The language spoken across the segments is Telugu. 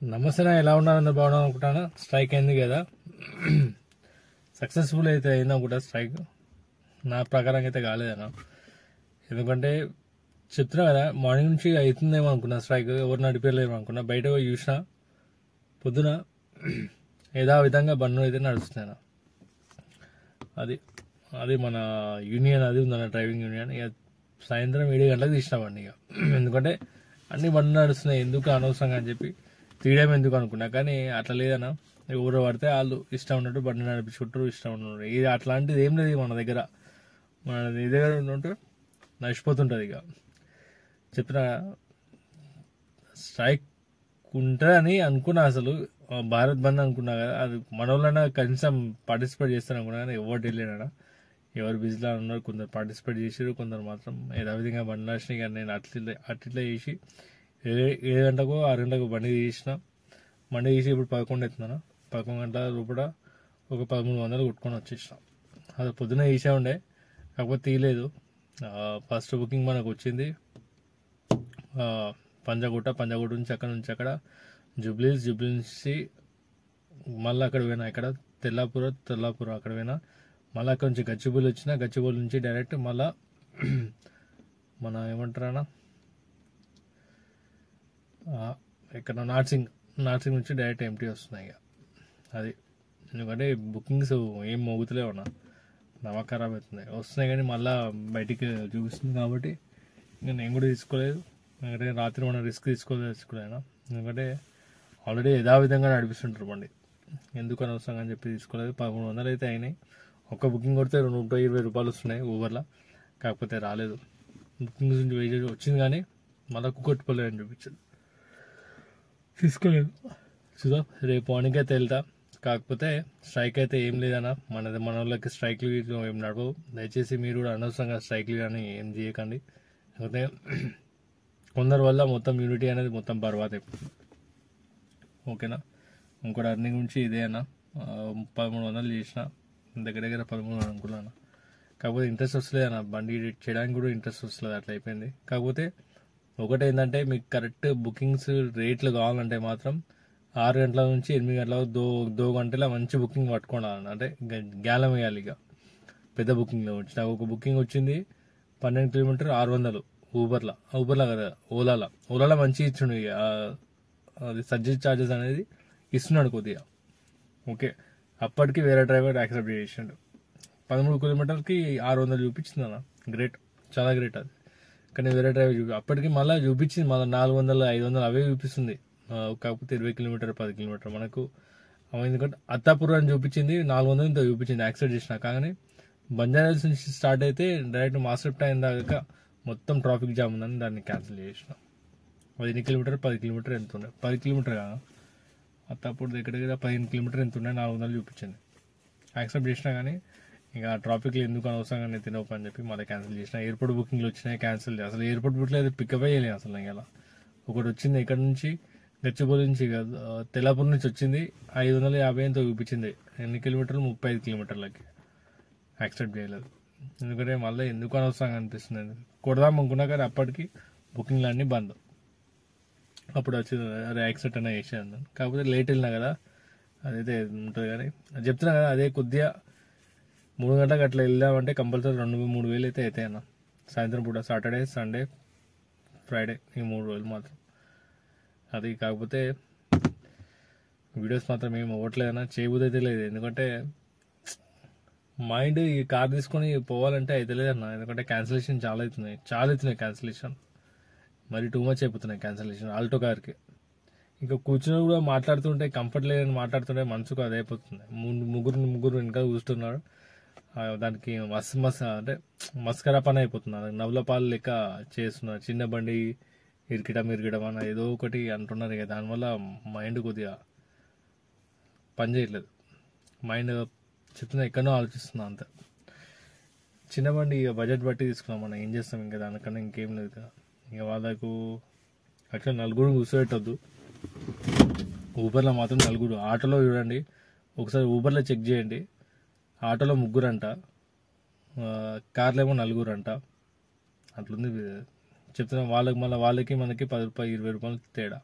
నమస్తే, ఎలా ఉన్నారని బాగున్నాను అనుకుంటాను. స్ట్రైక్ అయింది కదా, సక్సెస్ఫుల్ అయితే అయింది అనుకుంటా. స్ట్రైక్ నా ప్రకారం అయితే కాలేదన్న. ఎందుకంటే చెప్తున్నా కదా, మార్నింగ్ నుంచి అవుతుందేమో అనుకున్నా స్ట్రైక్, ఎవరు నడిపేయలేమో అనుకున్నా. బయట పోయి చూసిన పొద్దున యథావిధంగా బండ్లు అయితే నడుస్తున్నాను. అది అది మన యూనియన్ అది ఉందన్న, డ్రైవింగ్ యూనియన్. ఇక సాయంత్రం 7 గంటలకు తీసినామండి. ఇక ఎందుకంటే అన్ని బండ్లు నడుస్తున్నాయి, ఎందుకు అనవసరంగా అని చెప్పి తీయడం ఎందుకు అనుకున్నా. కానీ అట్లా లేదన్నా, ఎవరు పడితే వాళ్ళు ఇష్టం ఉన్నట్టు బండి నడిపించుకుంటారు, ఇష్టం ఉన్నట్టు. ఇది అట్లాంటిది ఏం లేదు మన దగ్గర. మన దగ్గర ఉన్నట్టు నడిచిపోతుంటుంది. ఇక చెప్పిన స్ట్రైక్ ఉంటుందని అనుకున్నా. అసలు భారత్ బంద్ అనుకున్నా కదా, అది మన వాళ్ళైనా కనీసం పార్టిసిపేట్ చేస్తాను అనుకున్నా. కానీ ఎవరు వెళ్ళాడా, ఎవరు బిజీలో ఉన్నారు. కొందరు పార్టిసిపేట్ చేసారు, కొందరు మాత్రం యథావిధంగా బండి నడిచినాయి. కానీ నేను అట్లా చేసి 7 గంటలకు 6 గంటలకు బండి తీసిన. బండి తీసి ఇప్పుడు 11 అవుతున్నాను. 11 గంటల రూపడ ఒక 1300 కొట్టుకొని వచ్చేసిన. అది పొద్దున తీసే ఉండే, కాకపోతే తీయలేదు. ఫస్ట్ బుకింగ్ మనకు వచ్చింది పంజాగుట్ట నుంచి అక్కడ జూబ్లీస్ నుంచి మళ్ళీ అక్కడ పోయినా. ఇక్కడ తెల్లాపూర అక్కడ పోయినా. మళ్ళీ అక్కడ నుంచి గచ్చిబౌలి వచ్చిన. గచ్చిబౌలి నుంచి డైరెక్ట్ మళ్ళా మన ఏమంటారా ఇక్కడ నార్సింగ్ నుంచి డైరెక్ట్ ఎంటీ వస్తున్నాయి. ఇక అది ఎందుకంటే బుకింగ్స్ ఏం మోగుతలేవు అన్న, నమ్మకం ఖరాబ్ అవుతున్నాయి. వస్తున్నాయి కానీ మళ్ళీ బయటికి చూపిస్తుంది కాబట్టి ఇంకా నేను కూడా తీసుకోలేదు. ఎందుకంటే రాత్రి మనం రిస్క్ తీసుకోలేనా. ఎందుకంటే ఆల్రెడీ యథావిధంగా నడిపిస్తుంటారు బండి, ఎందుకు అనవసరంగా అని చెప్పి తీసుకోలేదు. 1300 అయితే అయినాయి. ఒక్క బుకింగ్ కొడితే 120 రూపాయలు వస్తున్నాయి ఊబర్లో. కాకపోతే రాలేదు. బుకింగ్ నుంచి వెయిట్ వచ్చింది కానీ మళ్ళీ కుక్కట్టుకోలేదు అని చూపించింది, తీసుకోలేదు. చూద్దాం, రేపు మార్నింగ్ అయితే వెళ్తా. కాకపోతే స్ట్రైక్ అయితే ఏం లేదన్నా, మన వాళ్ళకి స్ట్రైక్లు ఏం నడవవు. దయచేసి మీరు కూడా అనవసరంగా స్ట్రైక్లు కానీ ఏం చేయకండి. లేకపోతే కొందరి వల్ల మొత్తం యూనిటీ అనేది మొత్తం బర్బాద్ అయిపోతుంది. ఓకేనా. ఇంకోటి అర్నింగ్ నుంచి ఇదే అన్న, 1300 చేసిన, దగ్గర 1300 అనుకున్నాను. కాకపోతే ఇంట్రెస్ట్ వస్తలేదు అన్న, బండి చేయడానికి కూడా ఇంట్రెస్ట్ వస్తలేదు. అట్లా అయిపోయింది. కాకపోతే ఒకటి ఏంటంటే, మీకు కరెక్ట్ బుకింగ్స్ రేట్లు కావాలంటే మాత్రం 6 గంటల నుంచి 8 గంటల దో గంటల మంచి బుకింగ్ పట్టుకోవాలన్న. అంటే గ్యాలం వేయాలి. ఇక పెద్ద బుకింగ్లో వచ్చి నాకు ఒక బుకింగ్ వచ్చింది 12 కిలోమీటర్ 600 ఊబర్లా కదా, ఓలాలో మంచిగా ఇచ్చిండు. ఇక అది సర్జరీ ఛార్జెస్ అనేది ఇస్తున్నాడు కొద్దిగా. ఓకే, అప్పటికి వేరే డ్రైవర్ యాక్సెప్ట్ చేసిండు. 13 కిలోమీటర్కి 600 చూపించింది అన్న, గ్రేట్, చాలా గ్రేట్ అది. కానీ వేరే డ్రైవర్ అప్పటికి మళ్ళీ చూపించింది, మళ్ళీ 400 500 అవే చూపిస్తుంది. కాకపోతే 20 కిలోమీటర్ 10 కిలోమీటర్ మనకు ఎందుకంటే అత్తాపూర్ అని చూపించింది, 400 ఇంత చూపించింది యాక్సెప్ట్ చేసిన. కానీ బంజారాహిల్స్ నుంచి స్టార్ట్ అయితే డైరెక్ట్ మాస్టర్ అయిన దాకా మొత్తం ట్రాఫిక్ జామ్ ఉందని దాన్ని క్యాన్సిల్ చేసిన. 10 కిలోమీటర్ 10 కిలోమీటర్ ఎంత ఉండే, 10 కిలోమీటర్ కదా, అత్తాపూర్ దగ్గర 15 కిలోమీటర్ ఎంత ఉండే, 400 చూపించింది. యాక్సెప్ట్ చేసినా కానీ ఇక ట్రాఫిక్లో ఎందుకు అనవసరంగా నేను తినవు అని చెప్పి మళ్ళీ క్యాన్సిల్ చేసిన. ఎయిర్పోర్ట్ బుకింగ్లు వచ్చినాయి, క్యాన్సిల్. అసలు ఎయిర్పోర్ట్ బుక్లో అయితే పికప్ అయ్యలేదు అసలు. ఇలా ఒకటి వచ్చింది ఇక్కడ నుంచి గచ్చిబౌలి నుంచి తెల్లాపూర్ నుంచి వచ్చింది, 550 ఎంతో చూపించింది. ఎన్ని కిలోమీటర్లు, 35 కిలోమీటర్లకి. యాక్సెప్ట్ చేయలేదు. ఎందుకంటే మళ్ళీ ఎందుకు అనవసరంగా అనిపిస్తుంది. కొడదాం అనుకున్నా కానీ అప్పటికి బుకింగ్లు అన్నీ బంద్. అప్పుడు వచ్చింది అదే యాక్సెప్ట్ అనే చేసేది. కాకపోతే లేట్ వెళ్ళినా కదా, అదైతే ఉంటుంది. కానీ చెప్తున్నా కదా, అదే కొద్దిగా 3 గంటలకు అట్లా వెళ్దామంటే కంపల్సరీ 2-3 వేలు అయితే అవుతాయి అన్న. సాయంత్రం పూట సాటర్డే సండే ఫ్రైడే ఈ 3 రోజులు మాత్రం. అది కాకపోతే వీడియోస్ మాత్రం ఏం అవ్వట్లేదన్నా, చేయబుద్ధి అయితే లేదు. ఎందుకంటే మైండ్ ఈ కార్ తీసుకొని పోవాలంటే అయితే లేదన్న. ఎందుకంటే క్యాన్సిలేషన్ చాలా అవుతున్నాయి క్యాన్సిలేషన్. మరి టూ మచ్ అయిపోతున్నాయి క్యాన్సిలేషన్ ఆల్టో కార్కి. ఇంకా కూర్చుని కూడా మాట్లాడుతుంటే కంఫర్ట్ లేదని మాట్లాడుతుంటే మనసుకు అది అయిపోతుంది. ముగ్గురు వెనక కూర్చున్నారు, దానికి అంటే మస్కరా పని అయిపోతున్నారు. నవ్వుల పాలు లెక్క చేస్తున్నారు. చిన్న బండి ఇరికిడం అన్న ఏదో ఒకటి అంటున్నారు. ఇక దానివల్ల మైండ్ కొద్దిగా పని చేయట్లేదు. మైండ్ చెప్తున్నా ఎక్కడో ఆలోచిస్తున్నా అంత. చిన్న బండి ఇక బడ్జెట్ బట్టి తీసుకున్నాం, మనం ఏం చేస్తాం. ఇంకా దానికన్నా ఇంకేం లేదు కదా. ఇక వాళ్ళకు అట్లా 4 కూర్చోబెట్టద్దు. ఊబర్లో మాత్రం 4. ఆటోలో చూడండి ఒకసారి, ఊబర్లో చెక్ చేయండి, ఆటోలో 3 అంట, కార్లో ఏమో 4 అంట. అట్లుంది చెప్తున్నా. వాళ్ళకి మనకి 10 రూపాయలు 20 రూపాయలు తేడా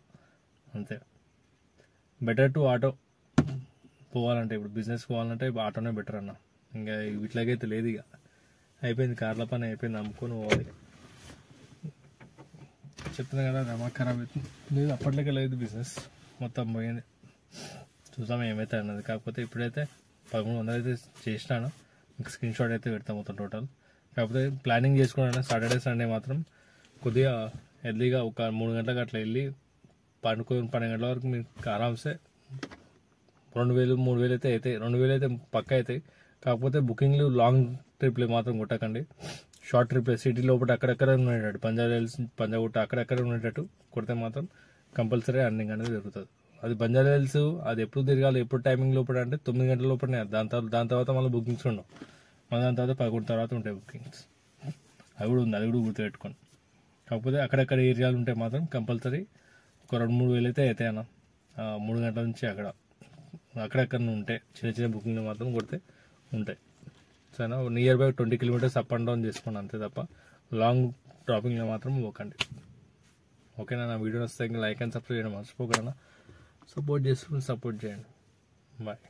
అంతే. బెటర్ టు ఆటో పోవాలంటే, ఇప్పుడు బిజినెస్ పోవాలంటే ఆటోనే బెటర్ అన్న. ఇంకా వీటిలాగైతే లేదు, ఇక అయిపోయింది, కార్ల పని అయిపోయింది, అమ్ముకొని పోవాలి. చెప్తున్నా కదా నమ్మకం ఖరాబ్ అవుతుంది. లేదు అప్పట్లోకే లేదు, బిజినెస్ మొత్తం పోయింది. చూద్దాం ఏమైతే అన్నది. కాకపోతే ఇప్పుడైతే 1300 అయితే చేసినాను, మీకు స్క్రీన్ షాట్ అయితే పెడతాం మొత్తం టోటల్. కాకపోతే ప్లానింగ్ చేసుకున్నాను, సాటర్డే సండే మాత్రం కొద్దిగా ఎర్లీగా ఒక 3 గంటలకు అట్లా వెళ్ళి 12 గంటల వరకు మీకు ఆరామ్సే 2000 3000 అయితే అవుతాయి. 2000 అయితే పక్క అవుతాయి. కాకపోతే బుకింగ్లు లాంగ్ ట్రిప్లు మాత్రం కొట్టకండి. షార్ట్ ట్రిప్లే సిటీ లోపల అక్కడక్కడ ఉండేటట్టు, బంజారాహిల్స్ పంజాగుట్ట అక్కడక్కడ ఉండేటట్టు కొడితే మాత్రం కంపల్సరీ అర్నింగ్ అనేది జరుగుతుంది. అది బంజారాహిల్స్ అది ఎప్పుడు తిరగాలి, ఎప్పుడు టైమింగ్ లోపల అంటే 9 గంటల లోపలనే. దాని తర్వాత మళ్ళీ బుకింగ్స్ ఉండవు. మళ్ళీ దాని తర్వాత 11 తర్వాత ఉంటాయి బుకింగ్స్. అది కూడా ఉంది, అది కూడా గుర్తుపెట్టుకోండి. కాకపోతే అక్కడక్కడ ఏరియాలు ఉంటే మాత్రం కంపల్సరీ ఒక 2-3 వేలు అయితే అవుతాయి అన్న. 3 గంటల నుంచి అక్కడక్కడ ఉంటే చిన్న చిన్న బుకింగ్లు మాత్రం కొడితే ఉంటాయి. సరేనా, near by 20 kilometres up and down చేసుకోండి అంతే తప్ప లాంగ్ డ్రాపింగ్లో మాత్రం పోకండి. ఓకేనా, నా వీడియో వస్తే లైక్ అండ్ సబ్స్క్రైబ్ చేయడం మర్చిపోకూడదు. సపోర్ట్ చేయండి. బాయ్.